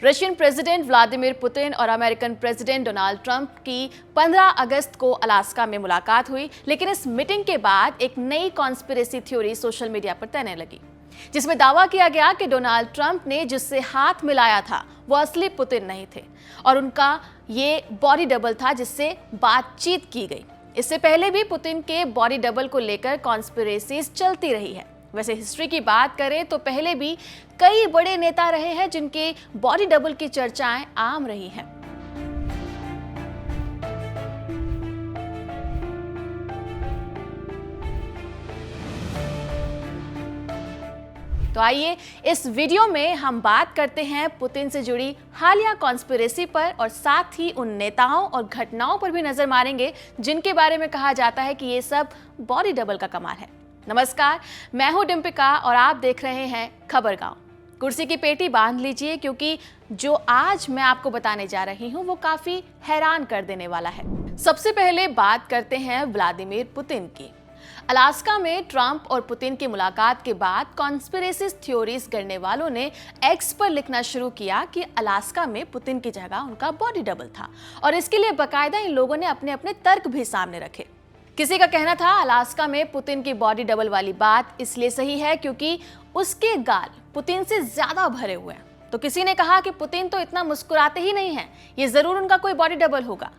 Russian president Vladimir Putin और American president Donald Trump की 15 अगस्त को अलास्का में मुलाकात हुई, लेकिन इस मीटिंग के बाद एक नई कॉन्स्पिरेसी थ्योरी सोशल मीडिया पर तैरने लगी, जिसमें दावा किया गया कि डोनाल्ड ट्रंप ने जिससे हाथ मिलाया था वो असली पुतिन नहीं थे और उनका ये बॉडी डबल था जिससे बातचीत की गई। इससे पहले भी पुतिन के बॉडी डबल को लेकर कॉन्स्पिरेसीज चलती रही है। वैसे हिस्ट्री की बात करें तो पहले भी कई बड़े नेता रहे हैं जिनके बॉडी डबल की चर्चाएं आम रही हैं। तो आइए इस वीडियो में हम बात करते हैं पुतिन से जुड़ी हालिया कॉन्स्पिरेसी पर और साथ ही उन नेताओं और घटनाओं पर भी नजर मारेंगे जिनके बारे में कहा जाता है कि ये सब बॉडी डबल का कमाल है। नमस्कार, मैं हूं डिम्पिका और आप देख रहे हैं खबरगांव। कुर्सी की पेटी बांध लीजिए क्योंकि जो आज मैं आपको बताने जा रही हूं वो काफी हैरान कर देने वाला है। सबसे पहले बात करते हैं व्लादिमीर पुतिन की। अलास्का में ट्रंप और पुतिन की मुलाकात के बाद कॉन्स्पिरेसी थ्योरीज करने वालों ने एक्स पर लिखना शुरू किया कि अलास्का में पुतिन की जगह उनका बॉडी डबल था और इसके लिए बाकायदा इन लोगों ने अपने अपने तर्क भी सामने रखे। किसी का कहना था अलास्का में पुतिन की बॉडी डबल वाली बात इसलिए सही है क्योंकि उसके गाल पुतिन से ज्यादा भरे हुए हैं। तो किसी ने कहा कि पुतिन तो इतना मुस्कुराते ही नहीं हैं, ये जरूर उनका कोई बॉडी डबल होगा।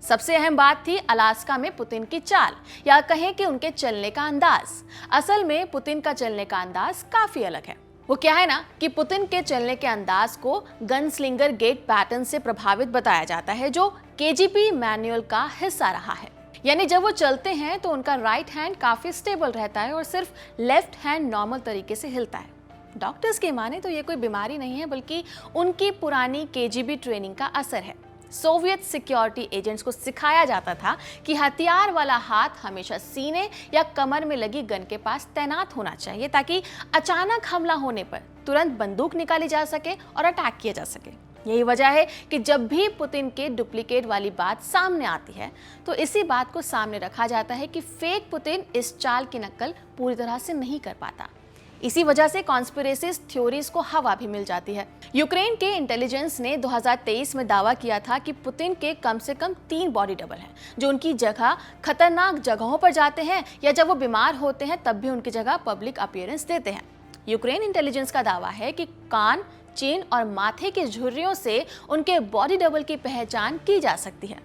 सबसे अहम बात थी अलास्का में पुतिन की चाल या कहें कि उनके चलने का अंदाज। असल में पुतिन का चलने का अंदाज काफी अलग है। वो क्या है ना कि पुतिन के चलने के अंदाज को गनस्लिंगर गेट पैटर्न से प्रभावित बताया जाता है जो केजीबी मैनुअल का हिस्सा रहा है। यानी जब वो चलते हैं तो उनका राइट हैंड काफी स्टेबल रहता है और सिर्फ लेफ्ट हैंड नॉर्मल तरीके से हिलता है। डॉक्टर्स के माने तो ये कोई बीमारी नहीं है बल्कि उनकी पुरानी केजीबी ट्रेनिंग का असर है। सोवियत सिक्योरिटी एजेंट्स को सिखाया जाता था कि हथियार वाला हाथ हमेशा सीने या कमर में लगी गन के पास तैनात होना चाहिए ताकि अचानक हमला होने पर तुरंत बंदूक निकाली जा सके और अटैक किया जा सके। यही वजह है कि जब भी पुतिन के डुप्लीकेट वाली बात सामने आती है तो इसी बात को सामने रखा जाता है कि फेक पुतिन इस चाल की नकल पूरी तरह से नहीं कर पाता। इसी वजह से कॉन्स्पिरेसी थ्योरीज को हवा भी मिल जाती है। यूक्रेन के इंटेलिजेंस ने 2023 में दावा किया था कि पुतिन के कम से कम 3 बॉडी डबल हैं जो उनकी जगह खतरनाक जगहों पर जाते हैं या जब वो बीमार होते हैं तब भी उनकी जगह पब्लिक अपीयरेंस देते हैं। यूक्रेन इंटेलिजेंस का दावा है कि कान, चीन और माथे की झुर्रियों से उनके बॉडी डबल की पहचान की जा सकती है।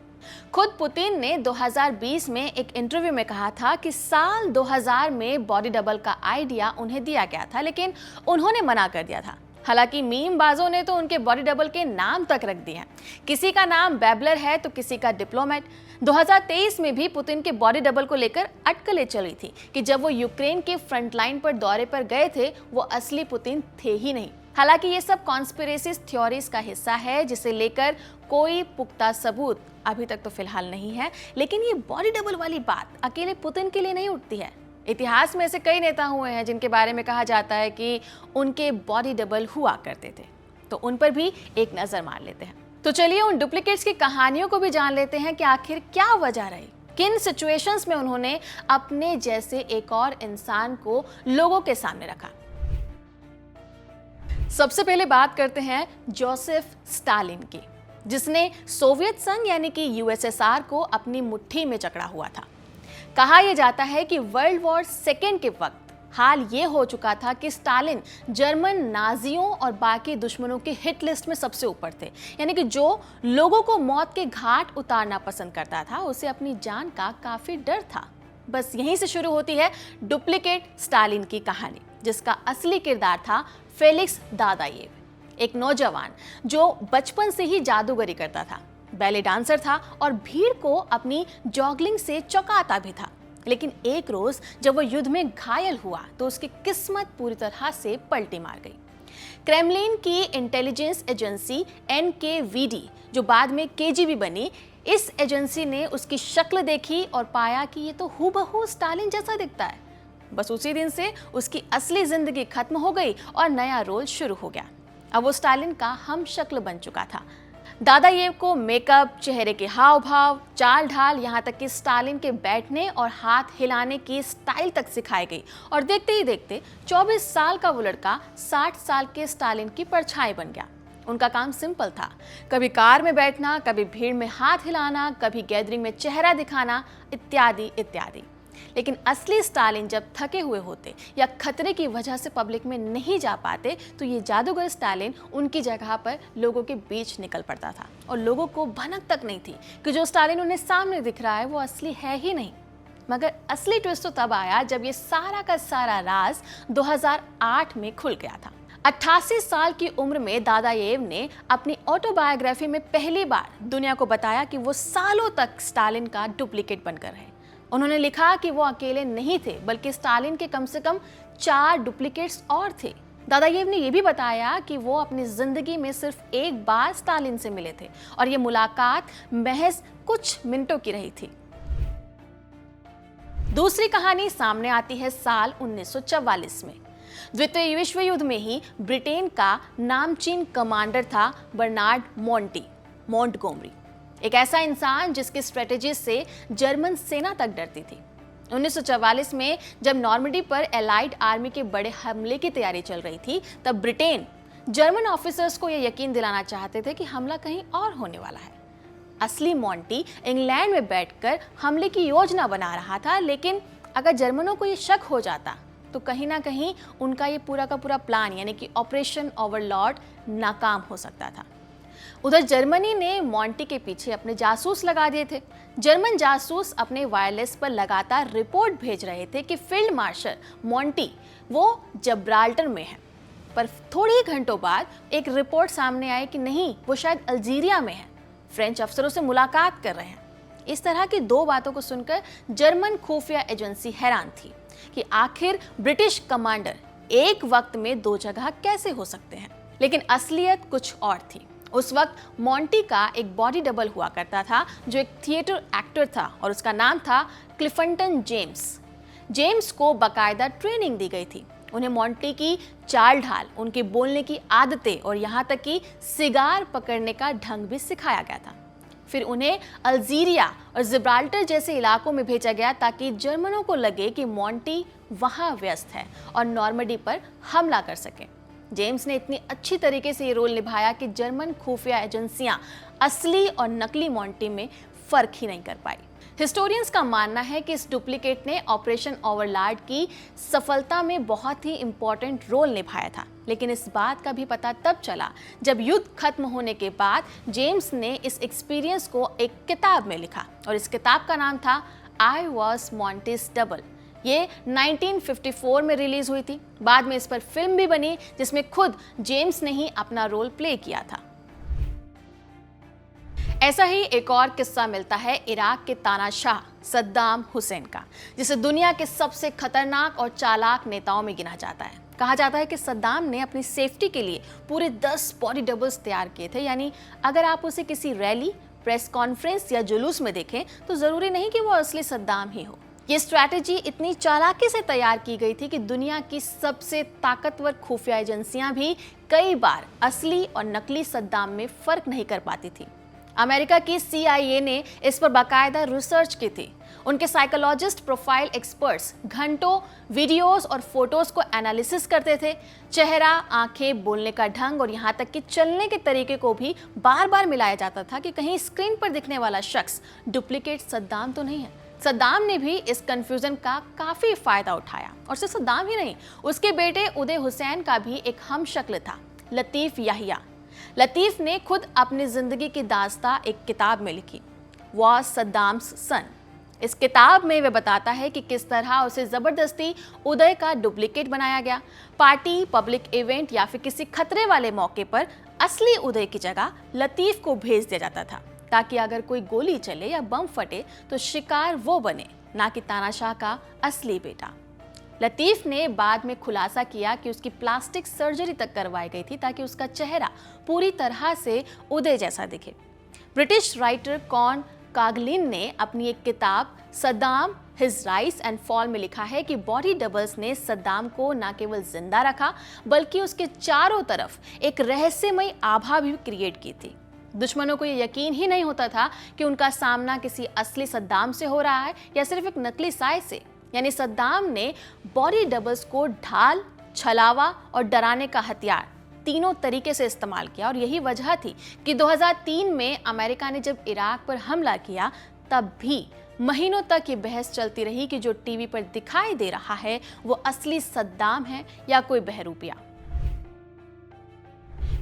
खुद पुतिन ने 2020 में एक इंटरव्यू में कहा था कि साल 2000 में बॉडी डबल का आइडिया उन्हें दिया गया था लेकिन उन्होंने मना कर दिया था। हालांकि मीम बाजों ने तो उनके बॉडी डबल के नाम तक रख दिए हैं। किसी का नाम बेबलर है तो किसी का डिप्लोमेट। 2023 में भी पुतिन के बॉडी डबल को लेकर अटकलें चली थी कि जब वो यूक्रेन के फ्रंटलाइन पर दौरे पर गए थे वो असली पुतिन थे ही नहीं। हालांकि ये सब कॉन्स्पिरेसी थ्योरीज का हिस्सा है जिसे लेकर कोई पुख्ता सबूत अभी तक तो फिलहाल नहीं है, लेकिन ये बॉडी डबल वाली बात अकेले पुतिन के लिए नहीं उठती है। इतिहास में ऐसे कई नेता हुए हैं जिनके बारे में कहा जाता है कि उनके बॉडी डबल हुआ करते थे, तो उन पर भी एक नजर मार लेते हैं। तो चलिए उन डुप्लीकेट्स की कहानियों को भी जान लेते हैं कि आखिर क्या वजह रही, किन सिचुएशंस में उन्होंने अपने जैसे एक और इंसान को लोगों के सामने रखा। सबसे पहले बात करते हैं जोसेफ स्टालिन की, जिसने सोवियत संघ यानी कि यूएसएसआर को अपनी मुट्ठी में जकड़ा हुआ था। कहा यह जाता है कि वर्ल्ड वॉर सेकेंड के वक्त हाल ये हो चुका था कि स्टालिन जर्मन नाजियों और बाकी दुश्मनों की हिट लिस्ट में सबसे ऊपर थे। यानी कि जो लोगों को मौत के घाट उतारना पसंद करता था उसे अपनी जान का काफी डर था। बस यहीं से शुरू होती है डुप्लीकेट स्टालिन की कहानी, जिसका असली किरदार था फेलिक्स दादायेव, एक नौजवान जो बचपन से ही जादूगरी करता था, बैले डांसर था और भीड़ को अपनी जॉगलिंग से चौंकाता भी था। लेकिन एक रोज जब वो युद्ध में घायल हुआ तो उसकी किस्मत पूरी तरह से पलटी मार गई। क्रेमलिन की इंटेलिजेंस एजेंसी NKVD, जो बाद में KGB बनी, इस एजेंसी ने उसकी शक्ल देखी और पाया कि ये तो हूबहू स्टालिन जैसा दिखता है। बस उसी दिन से उसकी असली जिंदगी खत्म हो गई और नया रोल शुरू हो गया। अब वो स्टालिन का हम शक्ल बन चुका था। दादायेव को मेकअप, चेहरे के हाव भाव, चाल ढाल, यहाँ तक कि स्टालिन के बैठने और हाथ हिलाने की स्टाइल तक सिखाई गई और देखते ही देखते 24 साल का वो लड़का 60 साल के स्टालिन की परछाई बन गया। उनका काम सिंपल था, कभी कार में बैठना, कभी भीड़ में हाथ हिलाना, कभी गैदरिंग में चेहरा दिखाना, इत्यादि इत्यादि। लेकिन असली स्टालिन जब थके हुए होते या खतरे की वजह से पब्लिक में नहीं जा पाते तो ये जादूगर स्टालिन उनकी जगह पर लोगों के बीच निकल पड़ता था और लोगों को भनक तक नहीं थी कि जो स्टालिन उन्हें सामने दिख रहा है वो असली है ही नहीं। मगर असली ट्विस्ट तो तब आया जब ये सारा का सारा राज 2008 में खुल गया था। 88 साल की उम्र में दादायेव ने अपनी ऑटोबायोग्राफी में पहली बार दुनिया को बताया कि वो सालों तक स्टालिन का डुप्लीकेट बनकर रहे। उन्होंने लिखा कि वो अकेले नहीं थे बल्कि स्टालिन के कम से कम 4 डुप्लीकेट्स और थे। दादायेव ने यह भी बताया कि वो अपनी जिंदगी में सिर्फ एक बार स्टालिन से मिले थे और ये मुलाकात महज कुछ मिनटों की रही थी। दूसरी कहानी सामने आती है साल 1944 में। द्वितीय विश्व युद्ध में ही ब्रिटेन का नामचीन कमांडर था बर्नार्ड मोंटगोमरी, एक ऐसा इंसान जिसकी स्ट्रेटेजी से जर्मन सेना तक डरती थी। 1944 में जब नॉर्मंडी पर एलाइड आर्मी के बड़े हमले की तैयारी चल रही थी, तब ब्रिटेन जर्मन ऑफिसर्स को यह यकीन दिलाना चाहते थे कि हमला कहीं और होने वाला है। असली मोंटी इंग्लैंड में बैठकर हमले की योजना बना रहा था, लेकिन अगर जर्मनों को ये शक हो जाता तो कहीं ना कहीं उनका ये पूरा का पूरा प्लान यानी कि ऑपरेशन ओवरलॉर्ड नाकाम हो सकता था। उधर जर्मनी ने मोंटी के पीछे अपने जासूस लगा दिए थे। जर्मन जासूस अपने वायरलेस पर लगातार रिपोर्ट भेज रहे थे कि फील्ड मार्शल मोंटी वो जब्राल्टर में है, पर थोड़े ही घंटों बाद एक रिपोर्ट सामने आई कि नहीं, वो शायद अल्जीरिया में है, फ्रेंच अफसरों से मुलाकात कर रहे हैं। इस तरह की 2 बातों को सुनकर जर्मन खुफिया एजेंसी हैरान थी कि आखिर ब्रिटिश कमांडर एक वक्त में 2 जगह कैसे हो सकते हैं। लेकिन असलियत कुछ और थी। उस वक्त मोंटी का एक बॉडी डबल हुआ करता था जो एक थिएटर एक्टर था और उसका नाम था क्लिफटन जेम्स को बाकायदा ट्रेनिंग दी गई थी। उन्हें मोंटी की चाल ढाल, उनके बोलने की आदतें और यहाँ तक कि सिगार पकड़ने का ढंग भी सिखाया गया था। फिर उन्हें अल्जीरिया और जिब्राल्टर जैसे इलाकों में भेजा गया ताकि जर्मनों को लगे कि मोंटी वहाँ व्यस्त है और नॉर्मंडी पर हमला कर सके। जेम्स ने इतनी अच्छी तरीके से ये रोल निभाया कि जर्मन खुफिया एजेंसियां असली और नकली मोंटी में फर्क ही नहीं कर पाई। हिस्टोरियंस का मानना है कि इस डुप्लीकेट ने ऑपरेशन ओवरलॉर्ड की सफलता में बहुत ही इंपॉर्टेंट रोल निभाया था, लेकिन इस बात का भी पता तब चला जब युद्ध खत्म होने के बाद जेम्स ने इस एक्सपीरियंस को एक किताब में लिखा और इस किताब का नाम था आई वॉज मोंटीज डबल। ये 1954 में रिलीज हुई थी। बाद में इस पर फिल्म भी बनी जिसमें खुद जेम्स ने ही अपना रोल प्ले किया था। ऐसा ही एक और किस्सा मिलता है इराक के तानाशाह सद्दाम हुसैन का, जिसे दुनिया के सबसे खतरनाक और चालाक नेताओं में गिना जाता है। कहा जाता है कि सद्दाम ने अपनी सेफ्टी के लिए पूरे 10 बॉडी डबल्स तैयार किए थे, यानी अगर आप उसे किसी रैली, प्रेस कॉन्फ्रेंस या जुलूस में देखें तो जरूरी नहीं कि वो असली सद्दाम ही हो। ये स्ट्रैटेजी इतनी चालाकी से तैयार की गई थी कि दुनिया की सबसे ताकतवर खुफिया एजेंसियां भी कई बार असली और नकली सद्दाम में फर्क नहीं कर पाती थी। अमेरिका की CIA ने इस पर बाकायदा रिसर्च की थी। उनके साइकोलॉजिस्ट प्रोफाइल एक्सपर्ट्स घंटों वीडियोस और फोटोज को एनालिसिस करते थे। चेहरा, आंखें, बोलने का ढंग और यहाँ तक कि चलने के तरीके को भी बार बार मिलाया जाता था कि कहीं स्क्रीन पर दिखने वाला शख्स डुप्लीकेट सद्दाम तो नहीं है। सद्दाम ने भी इस कंफ्यूजन का काफी फायदा उठाया और सिर्फ सद्दाम ही नहीं, उसके बेटे उदय हुसैन का भी एक हम शक्ल था, लतीफ याहिया। लतीफ ने खुद अपनी जिंदगी की दास्तां एक किताब में लिखी, वॉज सद्दाम्स सन। इस किताब में वह बताता है कि किस तरह उसे जबरदस्ती उदय का डुप्लीकेट बनाया गया। पार्टी, पब्लिक इवेंट या फिर किसी खतरे वाले मौके पर असली उदय की जगह लतीफ को भेज दिया जाता था ताकि अगर कोई गोली चले या बम फटे तो शिकार वो बने, ना कि तानाशाह का असली बेटा। लतीफ ने बाद में खुलासा किया कि उसकी प्लास्टिक सर्जरी तक करवाई गई थी ताकि उसका चेहरा पूरी तरह से उदय जैसा दिखे। ब्रिटिश राइटर कॉन कागलिन ने अपनी एक किताब Saddam his rise and fall में लिखा है कि बॉडी डबल्स ने सद्दाम को न केवल जिंदा रखा बल्कि उसके चारों तरफ एक रहस्यमय आभा भी क्रिएट की थी। दुश्मनों को ये यकीन ही नहीं होता था कि उनका सामना किसी असली सद्दाम से हो रहा है या सिर्फ एक नकली साय से। यानी सद्दाम ने बॉडी डबल्स को ढाल, छलावा और डराने का हथियार तीनों तरीके से इस्तेमाल किया और यही वजह थी कि 2003 में अमेरिका ने जब इराक पर हमला किया तब भी महीनों तक ये बहस चलती रही कि जो टीवी पर दिखाई दे रहा है वो असली सद्दाम है या कोई बहरूपिया।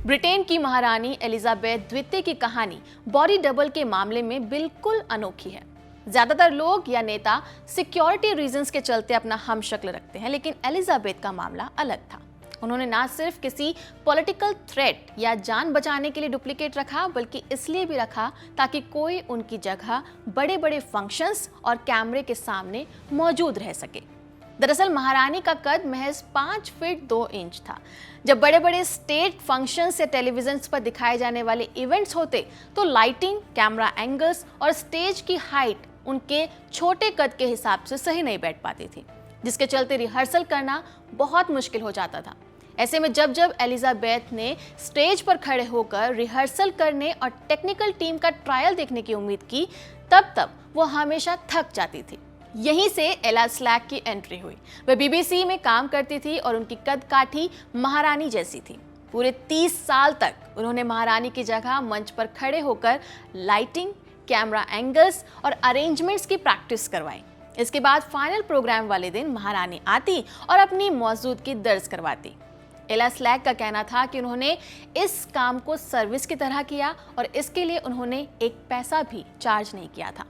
ब्रिटेन की महारानी एलिजाबेथ द्वितीय की कहानी बॉडी डबल के मामले में बिल्कुल अनोखी है। ज्यादातर लोग या नेता सिक्योरिटी रीजंस के चलते अपना हमशक्ल रखते हैं, लेकिन एलिजाबेथ का मामला अलग था। उन्होंने ना सिर्फ किसी पॉलिटिकल थ्रेट या जान बचाने के लिए डुप्लीकेट रखा, बल्कि इसलिए भी रखा ताकि कोई उनकी जगह बड़े बड़े फंक्शंस और कैमरे के सामने मौजूद रह सके। दरअसल महारानी का कद महज 5 फीट 2 इंच था। जब बड़े बड़े स्टेट फंक्शंस या टेलीविजन पर दिखाए जाने वाले इवेंट्स होते तो लाइटिंग, कैमरा एंगल्स और स्टेज की हाइट उनके छोटे कद के हिसाब से सही नहीं बैठ पाती थी, जिसके चलते रिहर्सल करना बहुत मुश्किल हो जाता था। ऐसे में जब जब एलिजाबेथ ने स्टेज पर खड़े होकर रिहर्सल करने और टेक्निकल टीम का ट्रायल देखने की उम्मीद की, तब वो हमेशा थक जाती थी। यहीं से एला स्लैक की एंट्री हुई। वह बीबीसी में काम करती थी और उनकी कद काठी महारानी जैसी थी। पूरे 30 साल तक उन्होंने महारानी की जगह मंच पर खड़े होकर लाइटिंग, कैमरा एंगल्स और अरेंजमेंट्स की प्रैक्टिस करवाई। इसके बाद फाइनल प्रोग्राम वाले दिन महारानी आती और अपनी मौजूदगी दर्ज करवाती। एला स्लैक का कहना था कि उन्होंने इस काम को सर्विस की तरह किया और इसके लिए उन्होंने एक पैसा भी चार्ज नहीं किया था।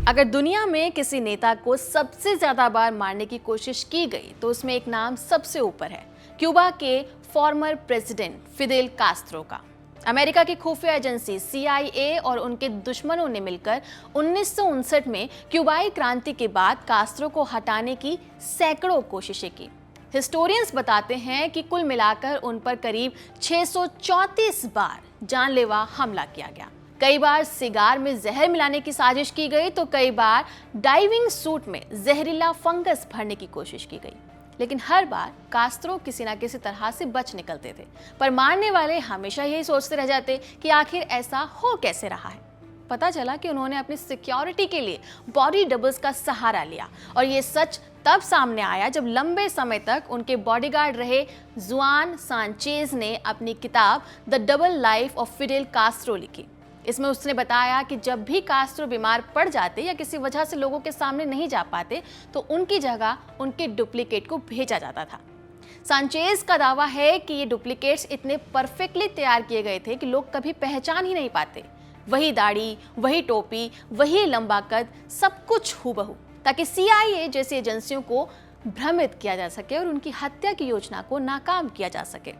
अगर दुनिया में किसी नेता को सबसे ज्यादा बार मारने की कोशिश की गई तो उसमें एक नाम सबसे ऊपर है, क्यूबा के फॉर्मर प्रेसिडेंट फिदेल कास्त्रो का। अमेरिका की खुफिया एजेंसी CIA और उनके दुश्मनों ने मिलकर 1959 में क्यूबाई क्रांति के बाद कास्त्रो को हटाने की सैकड़ों कोशिशें की। हिस्टोरियंस बताते हैं कि कुल मिलाकर उन पर करीब 634 बार जानलेवा हमला किया गया। कई बार सिगार में जहर मिलाने की साजिश की गई तो कई बार डाइविंग सूट में जहरीला फंगस भरने की कोशिश की गई, लेकिन हर बार कास्त्रो किसी ना किसी तरह से बच निकलते थे। पर मारने वाले हमेशा यही सोचते रह जाते कि आखिर ऐसा हो कैसे रहा है। पता चला कि उन्होंने अपनी सिक्योरिटी के लिए बॉडी डबल्स का सहारा लिया और ये सच तब सामने आया जब लंबे समय तक उनके बॉडीगार्ड रहे जुआन सांचेज ने अपनी किताब the double life of Fidel Castro लिखी। इसमें उसने बताया कि जब भी कास्त्रो बीमार पड़ जाते या किसी वजह से लोगों के सामने नहीं जा पाते तो उनकी जगह उनके डुप्लीकेट को भेजा जाता था। सांचेज का दावा है कि ये डुप्लीकेट्स इतने परफेक्टली तैयार किए गए थे कि लोग कभी पहचान ही नहीं पाते। वही दाढ़ी, वही टोपी, वही लंबा कद, सब कुछ हूबहू, ताकि CIA जैसी एजेंसियों को भ्रमित किया जा सके और उनकी हत्या की योजना को नाकाम किया जा सके।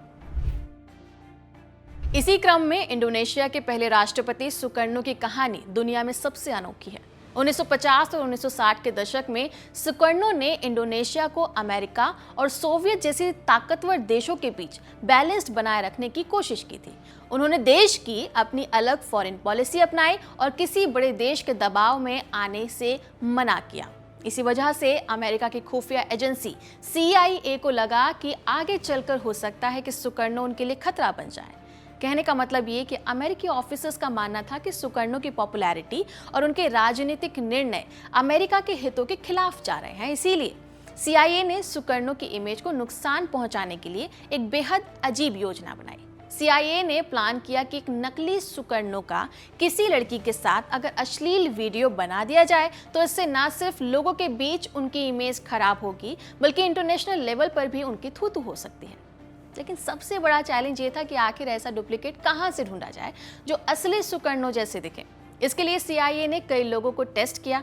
इसी क्रम में इंडोनेशिया के पहले राष्ट्रपति सुकर्णो की कहानी दुनिया में सबसे अनोखी है। 1950 और 1960 के दशक में सुकर्णो ने इंडोनेशिया को अमेरिका और सोवियत जैसे ताकतवर देशों के बीच बैलेंस्ड बनाए रखने की कोशिश की थी। उन्होंने देश की अपनी अलग फॉरेन पॉलिसी अपनाई और किसी बड़े देश के दबाव में आने से मना किया। इसी वजह से अमेरिका की खुफिया एजेंसी CIA को लगा कि आगे चलकर हो सकता है कि सुकर्णो उनके लिए खतरा बन जाए। कहने का मतलब ये कि अमेरिकी ऑफिसर्स का मानना था कि सुकर्णो की पॉपुलैरिटी और उनके राजनीतिक निर्णय अमेरिका के हितों के खिलाफ जा रहे हैं। इसीलिए CIA ने सुकर्णो की इमेज को नुकसान पहुंचाने के लिए एक बेहद अजीब योजना बनाई। CIA ने प्लान किया कि एक नकली सुकर्णो का किसी लड़की के साथ अगर अश्लील वीडियो बना दिया जाए तो इससे न सिर्फ लोगों के बीच उनकी इमेज खराब होगी बल्कि इंटरनेशनल लेवल पर भी उनकी थू-थू हो सकती है। लेकिन सबसे बड़ा चैलेंज ये था कि आखिर ऐसा डुप्लीकेट कहाँ से ढूंढा जाए जो असली सुकर्णो जैसे दिखे। इसके लिए CIA ने कई लोगों को टेस्ट किया,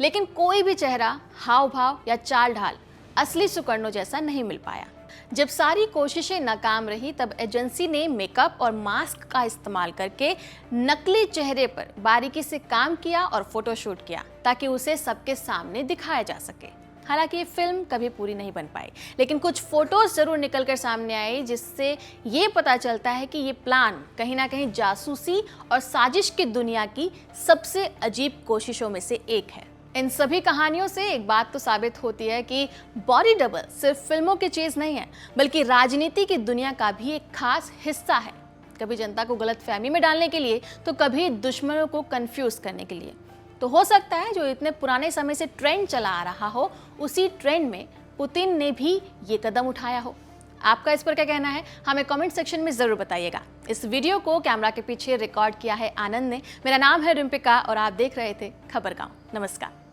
लेकिन कोई भी चेहरा, हाव भाव या चाल ढाल असली सुकर्णो जैसा नहीं मिल पाया। जब सारी कोशिशें नाकाम रही तब एजेंसी ने मेकअप और मास्क का इस्तेमाल करके नकली चेहरे पर बारीकी से काम किया और फोटोशूट किया ताकि उसे सबके सामने दिखाया जा सके। हालांकि ये फिल्म कभी पूरी नहीं बन पाई, लेकिन कुछ फोटोज जरूर निकलकर सामने आई जिससे ये पता चलता है कि ये प्लान कहीं ना कहीं जासूसी और साजिश की दुनिया की सबसे अजीब कोशिशों में से एक है। इन सभी कहानियों से एक बात तो साबित होती है कि बॉडी डबल सिर्फ फिल्मों की चीज नहीं है बल्कि राजनीति की दुनिया का भी एक खास हिस्सा है। कभी जनता को गलतफहमी में डालने के लिए तो कभी दुश्मनों को कंफ्यूज करने के लिए। तो हो सकता है जो इतने पुराने समय से ट्रेंड चला आ रहा हो उसी ट्रेंड में पुतिन ने भी ये कदम उठाया हो। आपका इस पर क्या कहना है, हमें कमेंट सेक्शन में जरूर बताइएगा। इस वीडियो को कैमरा के पीछे रिकॉर्ड किया है आनंद ने। मेरा नाम है रिम्पिका और आप देख रहे थे खबर गांव। नमस्कार।